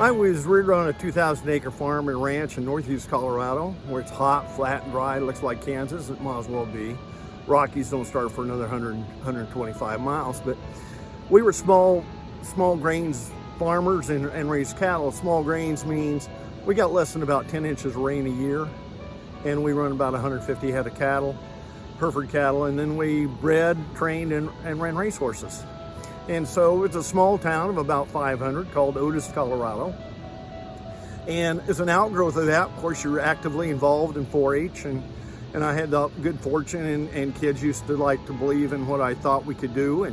I was reared on a 2,000-acre farm and ranch in northeast Colorado, where it's hot, flat, and dry. It looks like Kansas. It might as well be. Rockies don't start for another 125 miles. But we were small grains farmers and raised cattle. Small grains means we got less than about 10 inches of rain a year, and we run about 150 head of cattle, Hereford cattle, and then we bred, trained, and ran racehorses. And so it's a small town of about 500 called Otis, Colorado. And as an outgrowth of that, of course, you're actively involved in 4-H, and I had the good fortune, and kids used to like to believe in what I thought we could do,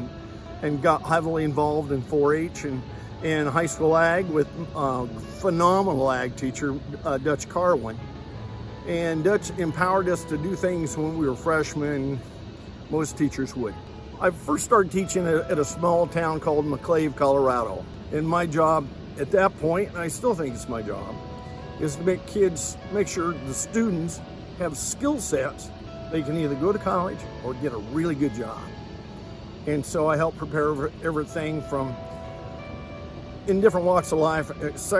and got heavily involved in 4-H and high school ag with phenomenal ag teacher, Dutch Carwin. And Dutch empowered us to do things when we were freshmen most teachers would. I first started teaching at a small town called McClave, Colorado. And my job at that point, and I still think it's my job, is to make sure the students have skill sets. They can either go to college or get a really good job. And so I help prepare everything from, in different walks of life,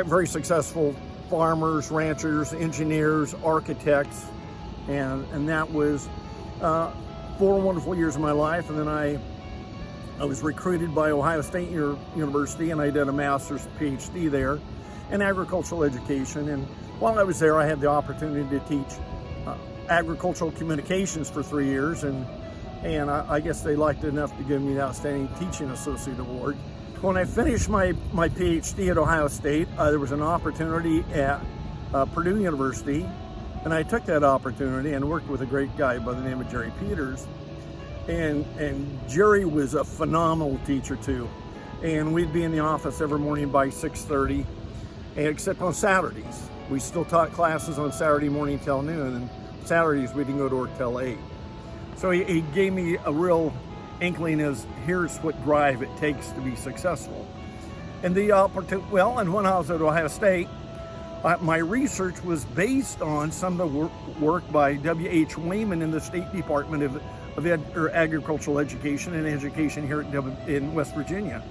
very successful farmers, ranchers, engineers, architects, and that was 4 wonderful years of my life. And then I was recruited by Ohio State University, and I did a master's Ph.D. there in agricultural education. And while I was there, I had the opportunity to teach agricultural communications for 3 years, and I guess they liked it enough to give me the Outstanding Teaching Associate Award. When I finished my Ph.D. at Ohio State, there was an opportunity at Purdue University, and I took that opportunity and worked with a great guy by the name of Jerry Peters. And Jerry was a phenomenal teacher too. And we'd be in the office every morning by 6:30, except on Saturdays. We still taught classes on Saturday morning till noon, and Saturdays we didn't go to work till 8. So he gave me a real inkling as here's what drive it takes to be successful. And the opportunity, and when I was at Ohio State, my research was based on some of the work by W.H. Wayman in the State Department of Agricultural Education and Education here in West Virginia.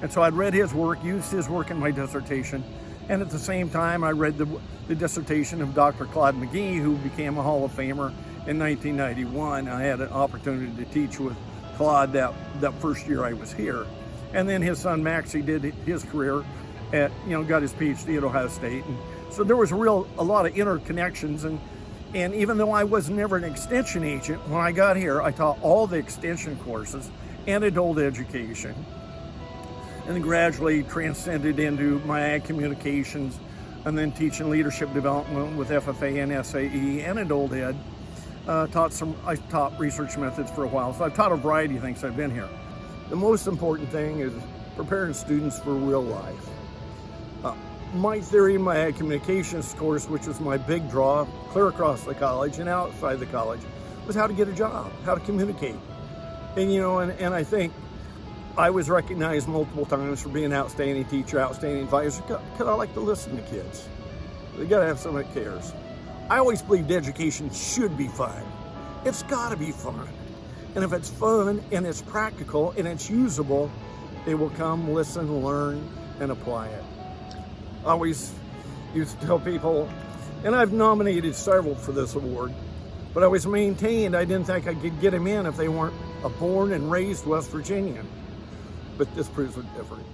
And so I'd read his work, used his work in my dissertation, and at the same time I read the dissertation of Dr. Claude McGee, who became a Hall of Famer in 1991. I had an opportunity to teach with Claude that first year I was here. And then his son Maxie did his career got his Ph.D. at Ohio State. And so there was a lot of interconnections, and even though I was never an extension agent, when I got here, I taught all the extension courses and adult education, and then gradually transcended into my ag communications, and then teaching leadership development with FFA and SAE and adult ed. I taught research methods for a while, so I've taught a variety of things. I've been here. The most important thing is preparing students for real life. My theory in my ag communications course, which was my big draw, clear across the college and outside the college, was how to get a job, how to communicate. And I think I was recognized multiple times for being an outstanding teacher, outstanding advisor, because I like to listen to kids. They gotta have someone that cares. I always believed education should be fun. It's gotta be fun. And if it's fun and it's practical and it's usable, they will come, listen, learn, and apply it. I always used to tell people, and I've nominated several for this award, but I was maintained I didn't think I could get them in if they weren't a born and raised West Virginian. But this proves it different.